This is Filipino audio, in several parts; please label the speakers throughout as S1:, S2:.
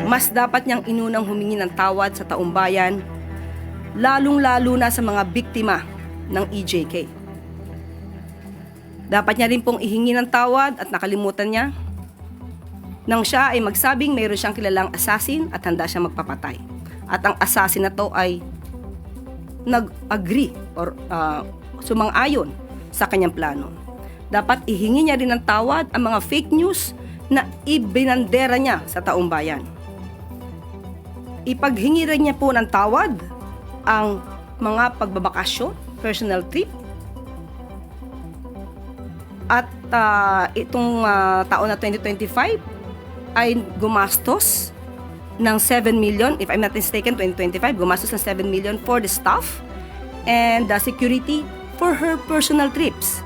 S1: Mas dapat niyang inunang humingi ng tawad sa taong bayan, lalong-lalo na sa mga biktima ng EJK. Dapat niya rin pong ihingi ng tawad at nakalimutan niya nang siya ay magsabing mayroon siyang kilalang assassin at handa siyang magpapatay. At ang assassin na to ay nag-agree or sumang-ayon sa kanyang plano. Dapat ihingi niya rin ng tawad ang mga fake news na ibinandera niya sa taong bayan. Ipaghingi rin niya po ng tawad ang mga pagbabakasyon, personal trip. At itong taon na 2025 ay gumastos ng 7 million, if I'm not mistaken, 2025, gumastos ng 7 million for the staff and the security for her personal trips.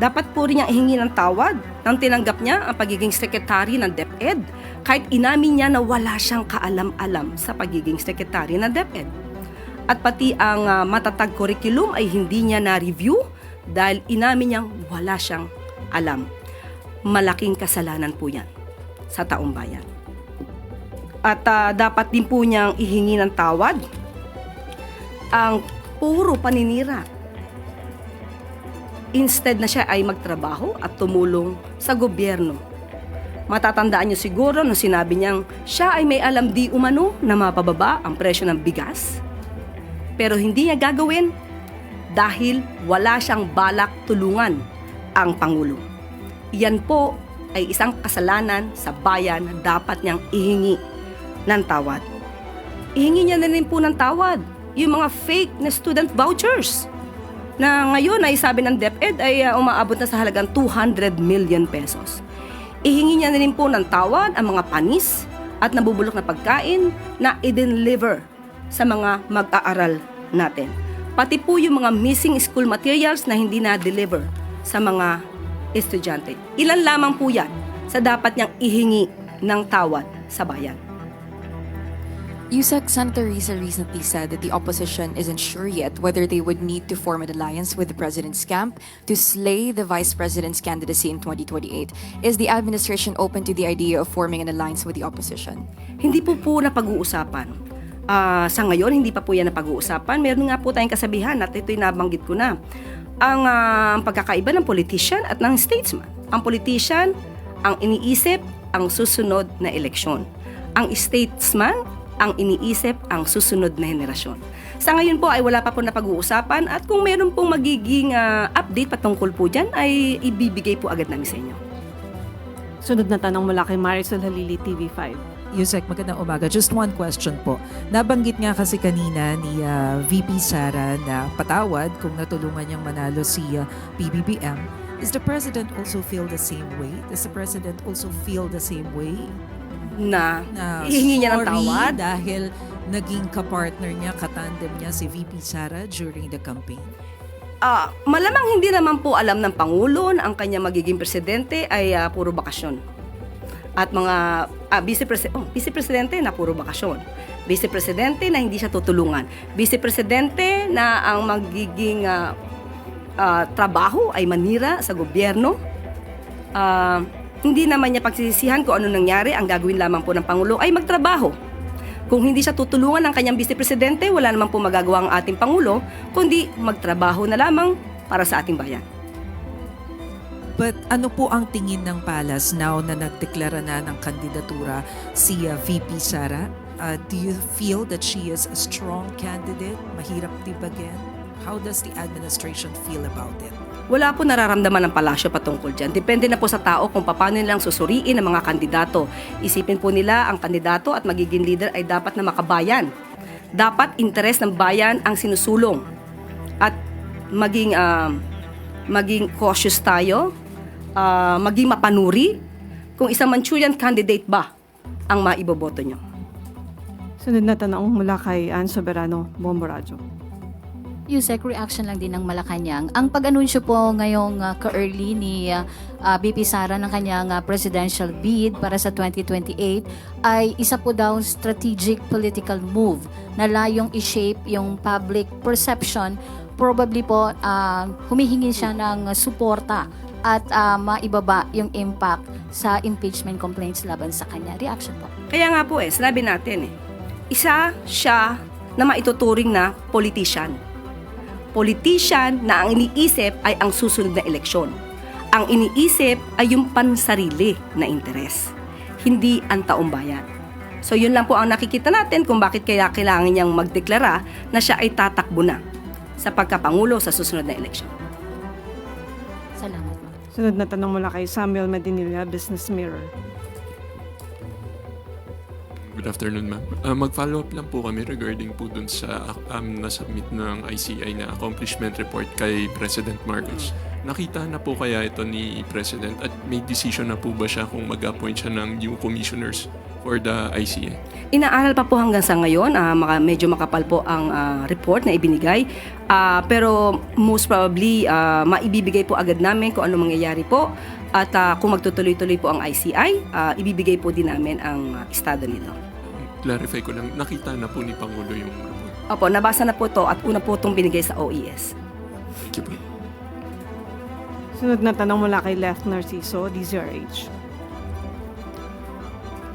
S1: Dapat po rin niyang ihingi ng tawad nang tinanggap niya ang pagiging sekretary ng DepEd kahit inamin niya na wala siyang kaalam-alam sa pagiging sekretary ng DepEd. At pati ang matatag curriculum ay hindi niya na-review dahil inamin niyang wala siyang alam. Malaking kasalanan po yan sa taong bayan. At dapat din po niyang ihingi ng tawad ang puro paninira. Instead na siya ay magtrabaho at tumulong sa gobyerno. Matatandaan niyo siguro nung sinabi niyang siya ay may alam di umano na mapababa ang presyo ng bigas. Pero hindi niya gagawin dahil wala siyang balak tulungan ang Pangulo. Iyan po ay isang kasalanan sa bayan na dapat niyang ihingi ng tawad. Ihingi niya na rin po ng tawad yung mga fake na student vouchers na ngayon ay sabi ng DepEd ay umaabot na sa halagang 200 million pesos. Ihingi niya na rin po ng tawad ang mga panis at nabubulok na pagkain na i-deliver sa mga mag-aaral natin. Pati po yung mga missing school materials na hindi na-deliver sa mga estudyante. Ilan lamang po yan sa dapat niyang ihingi ng tawad sa bayan.
S2: Yusek, Senator Risa recently said that the opposition isn't sure yet whether they would need to form an alliance with the president's camp to slay the vice president's candidacy in 2028. Is the administration open to the idea of forming an alliance with the opposition?
S1: Hindi po napag-uusapan. Sa ngayon, hindi pa po yan napag-uusapan. Meron nga po tayong kasabihan at ito'y nabanggit ko na. Ang pagkakaiba ng politician at ng statesman. Ang politician, ang iniisip, ang susunod na eleksyon. Ang statesman, ang iniisip, ang susunod na henerasyon. Sa ngayon po ay wala pa po napag-uusapan at kung meron pong magiging update patungkol po dyan ay ibibigay po agad namin sa inyo.
S3: Sunod na tanong mula kay Marisol Halili, TV5.
S4: Yusek, magandang umaga. Just one question po. Nabanggit nga kasi kanina ni VP Sara na patawad kung natulungan niyang manalo si PBBM. Does the President also feel the same way? Does the President also feel the same way?
S1: Na hihingi niya ng
S4: sorry
S1: tawad
S4: dahil naging kapartner niya, katandem niya si VP Sara during the campaign?
S1: Malamang hindi naman po alam ng Pangulo na ang kanya magiging presidente ay puro bakasyon. At mga vice presidente na puro bakasyon. Vice presidente na hindi siya tutulungan. Vice presidente na ang magiging trabaho ay manira sa gobyerno. Hindi naman niya pagsisisihan kung ano nangyari. Ang gagawin lamang po ng Pangulo ay magtrabaho. Kung hindi siya tutulungan ng kanyang vice presidente, wala naman po magagawa ang ating Pangulo, kundi magtrabaho na lamang para sa ating bayan.
S4: But ano po ang tingin ng Palace now na nagdeklara na ng kandidatura si VP Sara? Do you feel that she is a strong candidate? Mahirap tibagin? How does the administration feel about it?
S1: Wala po nararamdaman ng palasyo patungkol dyan. Depende na po sa tao kung paano nilang susuriin ang mga kandidato. Isipin po nila ang kandidato at magiging leader ay dapat na makabayan. Dapat interes ng bayan ang sinusulong. At maging cautious tayo, maging mapanuri kung isang Manchurian candidate ba ang maiboboto nyo.
S3: Sunod na tanong mula kay Ann Soberano, Bombo Radyo.
S5: Yusek, reaction lang din ng Malacanang. Ang pag-anunsyo po ngayong ka-early ni BP Sara ng kanyang presidential bid para sa 2028 ay isa po daw strategic political move na layong i-shape yung public perception. Probably po humihingi siya ng suporta at maibaba yung impact sa impeachment complaints laban sa kanya. Reaction po.
S1: Kaya nga po sinabi natin isa siya na maituturing na politician. Politician na ang iniisip ay ang susunod na eleksyon. Ang iniisip ay yung pansarili na interes, hindi ang taong bayan. So yun lang po ang nakikita natin kung bakit kaya kailangan niyang magdeklara na siya ay tatakbo na sa pagkapangulo sa susunod na eleksyon.
S5: Salamat po.
S3: Sunod na tanong mula kay Samuel Madinilla, Business Mirror.
S6: Good afternoon, ma'am. Mag-follow up lang po kami regarding po dun sa na-submit ng ICI na accomplishment report kay President Marcos. Nakita na po kaya ito ni President at may decision na po ba siya kung mag-appoint siya ng new commissioners for the ICI?
S1: Inaaral pa po hanggang sa ngayon, medyo makapal po ang report na ibinigay. Pero most probably, maibibigay po agad namin kung ano mangyayari po. At kung magtutuloy-tuloy po ang ICI, ibibigay po din namin ang estado nito.
S6: Clarify ko lang, nakita na po ni Pangulo yung report.
S1: Opo, nabasa na po to at una po itong binigay sa OES.
S6: Thank you po.
S3: Sunod na tanong mula kay Left Narciso, DZRH.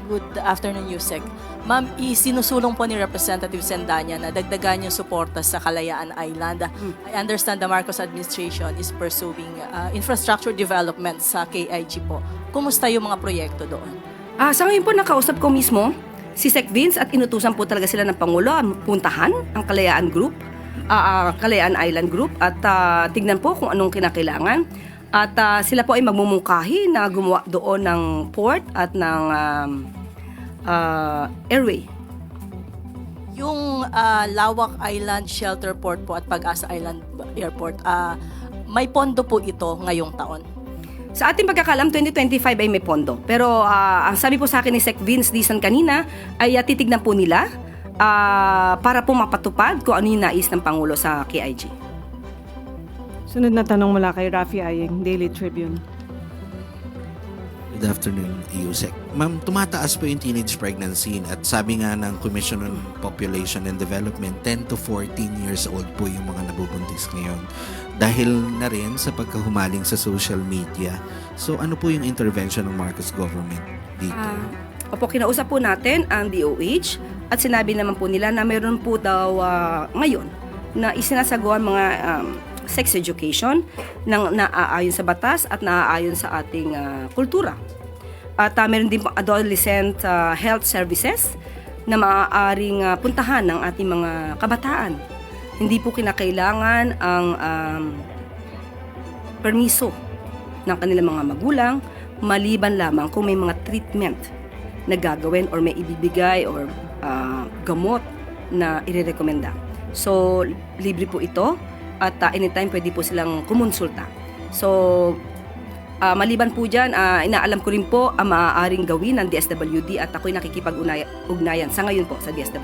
S7: Good afternoon, Yusek. Ma'am, isinusulong po ni Representative Sendanya na dagdagan yung suporta sa Kalayaan Island. I understand the Marcos administration is pursuing infrastructure development sa KIG po. Kumusta yung mga proyekto doon?
S1: Sa ngayon po, nakausap ko mismo si Sec Vince at inutusan po talaga sila ng Pangulo puntahan ang Kalayaan Group, Kalayaan Island Group at tignan po kung anong kinakailangan. At sila po ay magmumungkahi na gumawa doon ng port at ng airway.
S7: Yung Lawak Island Shelter Port po at Pag-asa Island Airport, may pondo po ito ngayong taon.
S1: Sa ating pagkakalam, 2025 ay may pondo. Pero ang sabi po sa akin ni Sec Vince Dizon kanina ay titignan po nila para po mapatupad kung ano yung nais ng Pangulo sa KIG.
S3: Sunod na tanong mula kay Rafi Ayeng, Daily Tribune.
S8: Good afternoon, Yusek. Ma'am, tumataas po yung teenage pregnancy at sabi nga ng Commission on Population and Development, 10 to 14 years old po yung mga nabubuntis ngayon. Dahil na rin sa pagkahumaling sa social media. So ano po yung intervention ng Marcos government dito?
S1: Opo, kinausap po natin ang DOH at sinabi naman po nila na mayroon po daw ngayon na isinasagawa mga sex education na naaayon sa batas at naaayon sa ating kultura. At meron din po adolescent health services na maaaring puntahan ng ating mga kabataan. Hindi po kinakailangan ang permiso ng kanilang mga magulang, maliban lamang kung may mga treatment na gagawin or may ibibigay or gamot na irerekomenda. So, libre po ito. At anytime pwede po silang kumonsulta. So, maliban po dyan, inaalam ko rin po ang maaaring gawin ng DSWD at ako'y nakikipag-ugnayan sa ngayon po sa DSWD.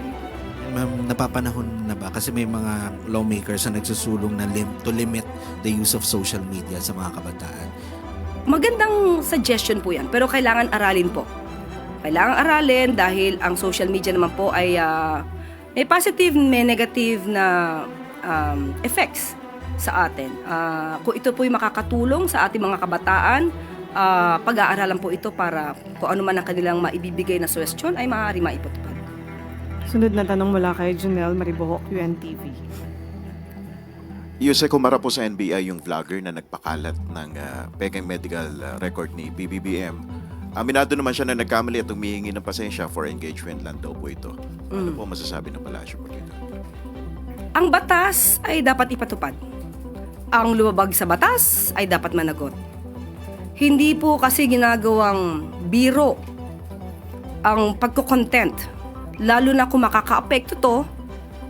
S8: Ma'am, napapanahon na ba? Kasi may mga lawmakers na nagsusulong na to limit the use of social media sa mga kabataan.
S1: Magandang suggestion po yan, pero kailangan aralin po. Kailangan aralin dahil ang social media naman po ay may positive, may negative na effects sa atin. Kung ito po'y makakatulong sa ating mga kabataan, pag-aaralan po ito para kung ano man ang kanilang maibibigay na suwestyon ay maaari maipatupad.
S3: Sunod na tanong mula kay Junel Maribohok, UNTV.
S9: Yusek, kumara po sa NBI yung vlogger na nagpakalat ng peking medical record ni BBBM. Aminado naman siya na nagkamali at humihingi ng pasensya for engagement lang daw po ito. Ano po masasabi ng palasyo po dito?
S1: Ang batas ay dapat ipatupad. Ang lumabag sa batas ay dapat managot. Hindi po kasi ginagawang biro ang pagko-content. Lalo na kung makaka-apekto to,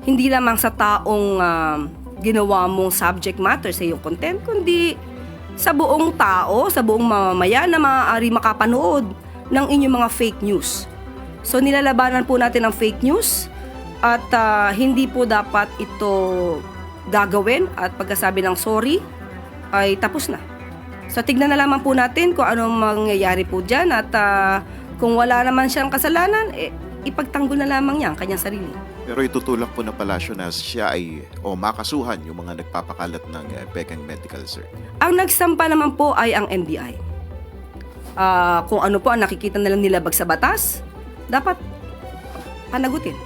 S1: hindi lamang sa taong ginawa mong subject matter sa iyong content, kundi sa buong tao, sa buong mamamayan na maaari makapanood ng inyong mga fake news. So nilalabanan po natin ang fake news at hindi po dapat ito gagawin at pagkasabi ng sorry ay tapos na. So tignan na lamang po natin kung anong mangyayari po dyan at kung wala naman siyang kasalanan, ipagtanggol na lamang niya ang kanyang sarili.
S9: Pero itutulak po na palasyo na siya ay o makasuhan yung mga nagpapakalat ng pekeng medical, sir.
S1: Ang nagsampa naman po ay ang NBI. Kung ano po ang nakikita nilang nilabag sa batas, dapat panagutin.